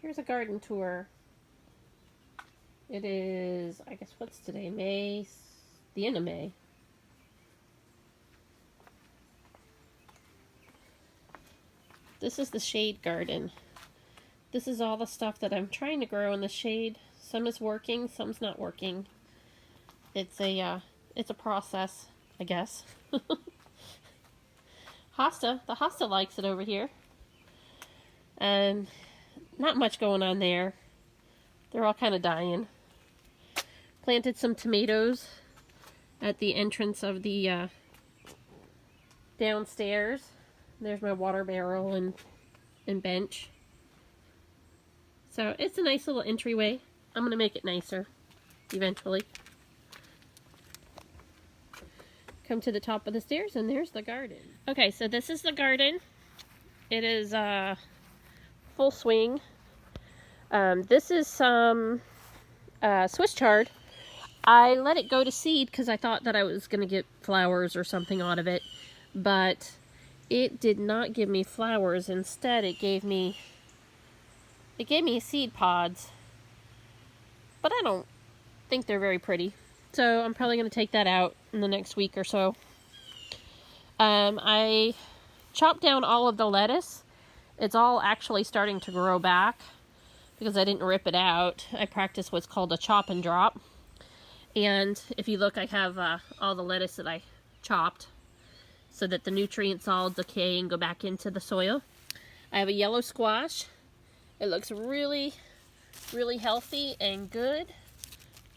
Here's a garden tour. It is, I guess, what's today? May, the end of May. This is the shade garden. This is all the stuff that I'm trying to grow in the shade. Some is working, some's not working. It's a process, I guess. The hosta likes it over here. And not much going on there. They're all kind of dying. Planted some tomatoes at the entrance of the downstairs. There's my water barrel and bench. So it's a nice little entryway. I'm going to make it nicer eventually. Come to the top of the stairs and there's the garden. Okay, so this is the garden. It is full swing. This is some Swiss chard. I let it go to seed because I thought that I was going to get flowers or something out of it, but it did not give me flowers. Instead, it gave me seed pods, but I don't think they're very pretty. So I'm probably going to take that out in the next week or so. I chopped down all of the lettuce. It's all actually starting to grow back because I didn't rip it out. I practiced what's called a chop and drop. And if you look, I have all the lettuce that I chopped so that the nutrients all decay and go back into the soil. I have a yellow squash. It looks really, really healthy and good.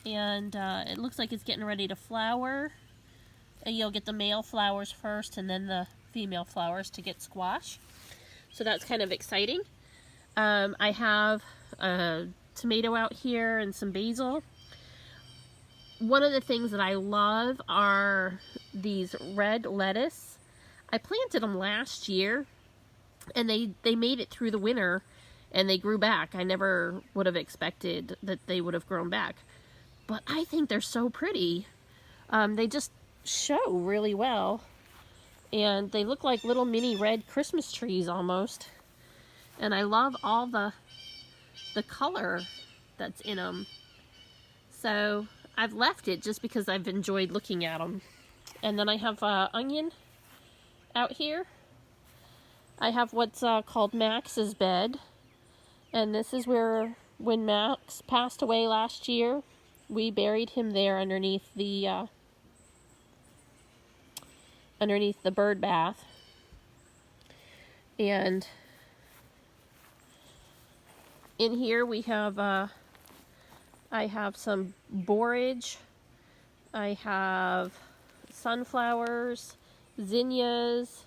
And it looks like it's getting ready to flower. And you'll get the male flowers first and then the female flowers to get squash. So that's kind of exciting. I have a tomato out here and some basil. One of the things that I love are these red lettuce. I planted them last year and they made it through the winter and they grew back. I never would have expected that they would have grown back. But I think they're so pretty. They just show really well. And they look like little mini red Christmas trees almost. And I love all the color that's in them. So I've left it just because I've enjoyed looking at them. And then I have onion out here. I have what's called Max's bed. And this is where, when Max passed away last year, we buried him there underneath the bird bath. And in here we have I have some borage. I have sunflowers, zinnias.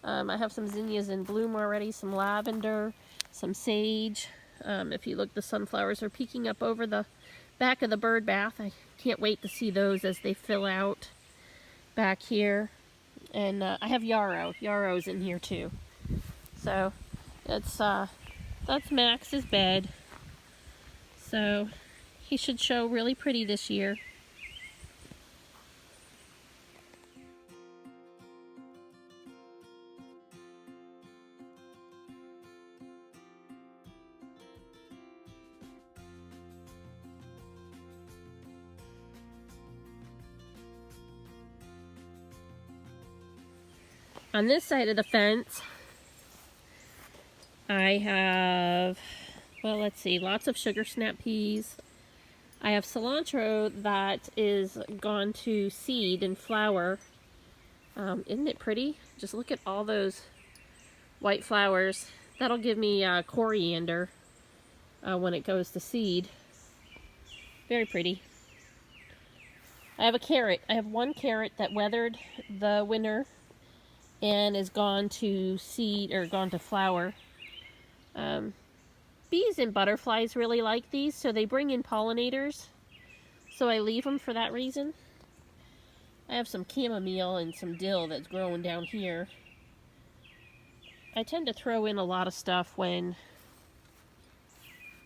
I have some zinnias in bloom already, some lavender, some sage. If you look, the sunflowers are peeking up over the back of the bird bath. I can't wait to see those as they fill out back here. And I have yarrow. Yarrow's in here too. So that's Max's bed. So he should show really pretty this year. On this side of the fence, I have, well, let's see, lots of sugar snap peas. I have cilantro that is gone to seed and flower. Isn't it pretty? Just look at all those white flowers. That'll give me coriander when it goes to seed. Very pretty. I have a carrot. I have one carrot that weathered the winter and is gone to seed, or gone to flower. Bees and butterflies really like these, so they bring in pollinators. So I leave them for that reason. I have some chamomile and some dill that's growing down here. I tend to throw in a lot of stuff when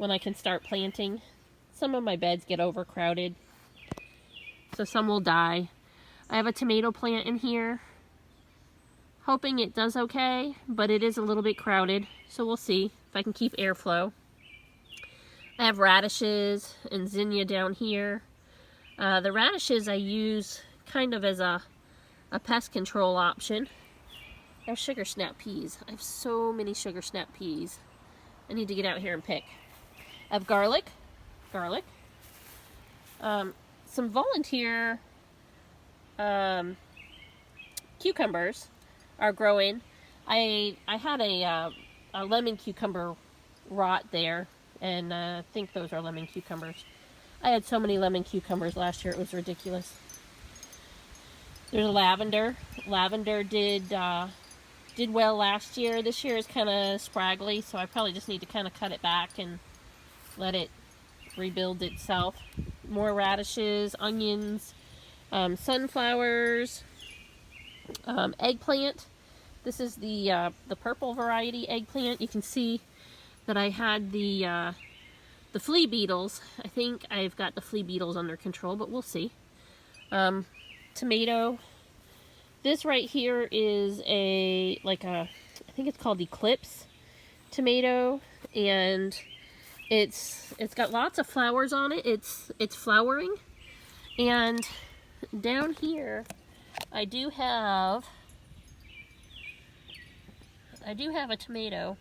I can start planting. Some of my beds get overcrowded, so some will die. I have a tomato plant in here. Hoping it does okay, but it is a little bit crowded, so we'll see if I can keep airflow. I have radishes and zinnia down here. The radishes I use kind of as a pest control option. I have sugar snap peas. I have so many sugar snap peas. I need to get out here and pick. I have garlic. Some volunteer cucumbers are growing. I had a lemon cucumber rot there, and I think those are lemon cucumbers. I had so many lemon cucumbers last year, it was ridiculous. There's lavender. Lavender did well last year. This year is kind of scraggly, so I probably just need to kind of cut it back and let it rebuild itself. More radishes, onions, sunflowers, eggplant. This is the purple variety eggplant. You can see that I had the flea beetles. I think I've got the flea beetles under control, but we'll see. Tomato. This right here is I think it's called Eclipse tomato, and it's got lots of flowers on it. It's flowering, and down here I do have a tomato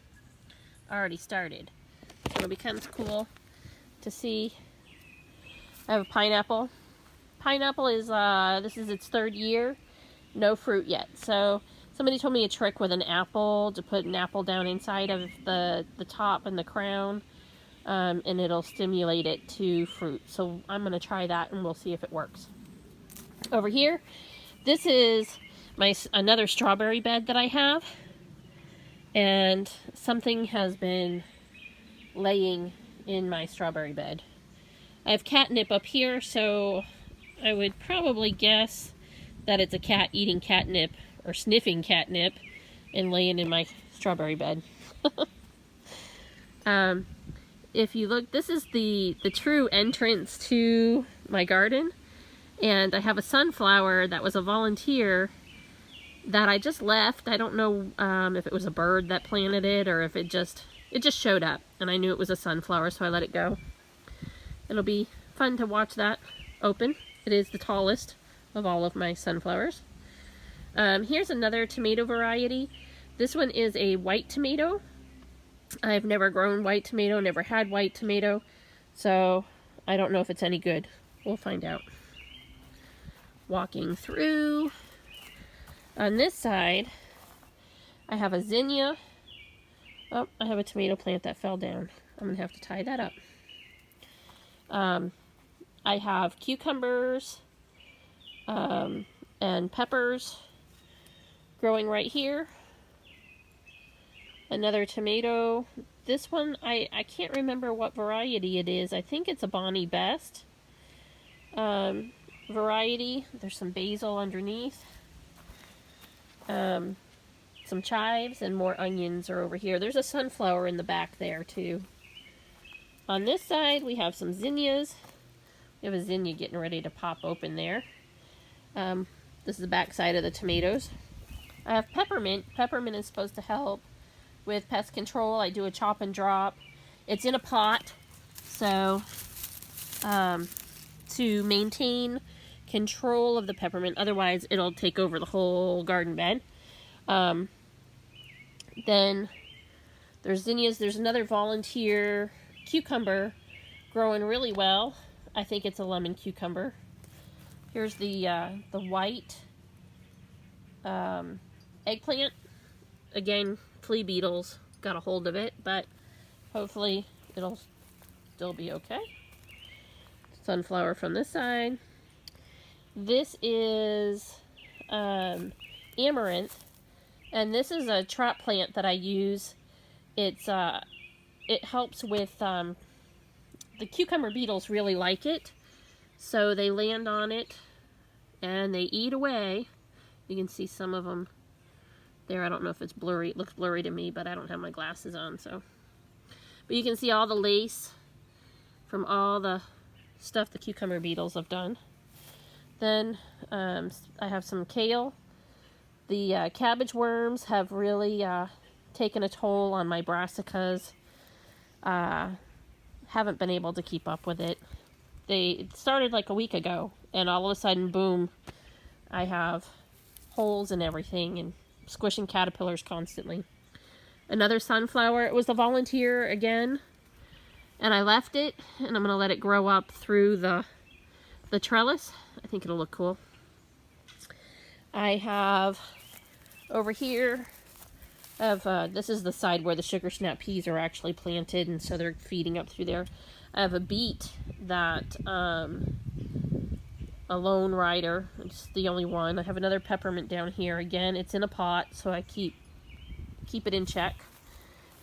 already started, so it'll be kind of cool to see. I have a pineapple. Pineapple is this is its 3rd year, no fruit yet. So somebody told me a trick with an apple, to put an apple down inside of the top and the crown, and it'll stimulate it to fruit. So I'm going to try that, and we'll see if it works. Over here, this is another strawberry bed that I have, and something has been laying in my strawberry bed. I have catnip up here, so I would probably guess that it's a cat eating catnip or sniffing catnip and laying in my strawberry bed. If you look, this is the true entrance to my garden, and I have a sunflower that was a volunteer that I just left. I don't know if it was a bird that planted it or if it just showed up, and I knew it was a sunflower, so I let it go. It'll be fun to watch that open. It is the tallest of all of my sunflowers. Here's another tomato variety. This one is a white tomato. I've never grown white tomato, never had white tomato, so I don't know if it's any good. We'll find out. Walking through. On this side, I have a zinnia. Oh, I have a tomato plant that fell down. I'm going to have to tie that up. I have cucumbers and peppers growing right here. Another tomato. This one, I can't remember what variety it is. I think it's a Bonnie Best variety. There's some basil underneath. Some chives and more onions are over here. There's a sunflower in the back there too. On this side we have some zinnias. We have a zinnia getting ready to pop open there. This is the back side of the tomatoes. I have peppermint. Peppermint is supposed to help with pest control. I do a chop and drop. It's in a pot, so to maintain control of the peppermint, otherwise it'll take over the whole garden bed. Then there's zinnias. There's another volunteer cucumber growing really well. I think it's a lemon cucumber. Here's the white eggplant. Again, flea beetles got a hold of it, but hopefully it'll still be okay. Sunflower from this side. This is amaranth, and this is a trap plant that I use. It helps with the cucumber beetles really like it, so they land on it and they eat away. You can see some of them there. I don't know if it's blurry. It looks blurry to me, but I don't have my glasses on, so. But you can see all the lace from all the stuff the cucumber beetles have done. Then I have some kale. The cabbage worms have really taken a toll on my brassicas. haven't been able to keep up with it. It started like a week ago, and all of a sudden, boom, I have holes and everything and squishing caterpillars constantly. Another sunflower, it was a volunteer again, and I left it, and I'm going to let it grow up through the trellis. I think it'll look cool. I have over here, this is the side where the sugar snap peas are actually planted, and so they're feeding up through there. I have a beet that, a lone rider, it's the only one. I have another peppermint down here. Again, it's in a pot, so I keep it in check.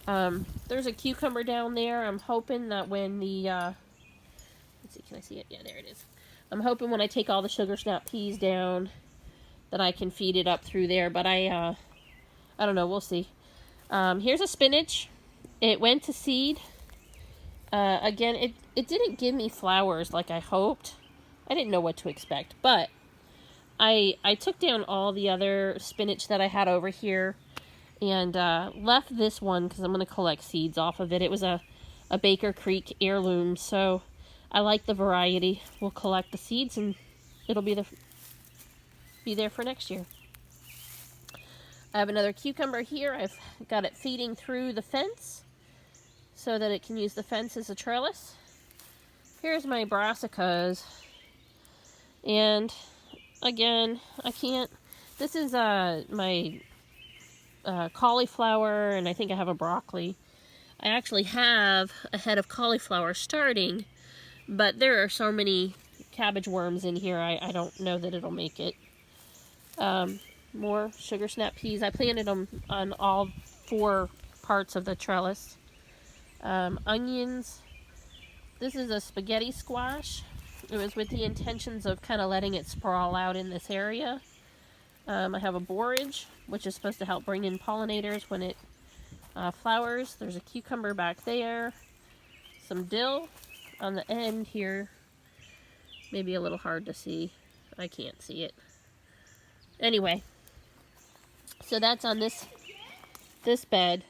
There's a cucumber down there. I'm hoping that when the, let's see, can I see it? Yeah, there it is. I'm hoping when I take all the sugar snap peas down that I can feed it up through there, but I don't know, we'll see. Here's a spinach. It went to seed. Again, it didn't give me flowers like I hoped. I didn't know what to expect, but I took down all the other spinach that I had over here and left this one because I'm going to collect seeds off of it. It was a Baker Creek heirloom, so I like the variety. We'll collect the seeds and it'll be there for next year. I have another cucumber here. I've got it feeding through the fence so that it can use the fence as a trellis. Here's my brassicas. And again, I can't, this is my cauliflower, and I think I have a broccoli. I actually have a head of cauliflower starting, but there are so many cabbage worms in here, I don't know that it'll make it. More sugar snap peas. I planted them on all 4 parts of the trellis. Onions. This is a spaghetti squash. It was with the intentions of kind of letting it sprawl out in this area. I have a borage, which is supposed to help bring in pollinators when it flowers. There's a cucumber back there. Some dill on the end here. Maybe a little hard to see. I can't see it. Anyway, so that's on this bed.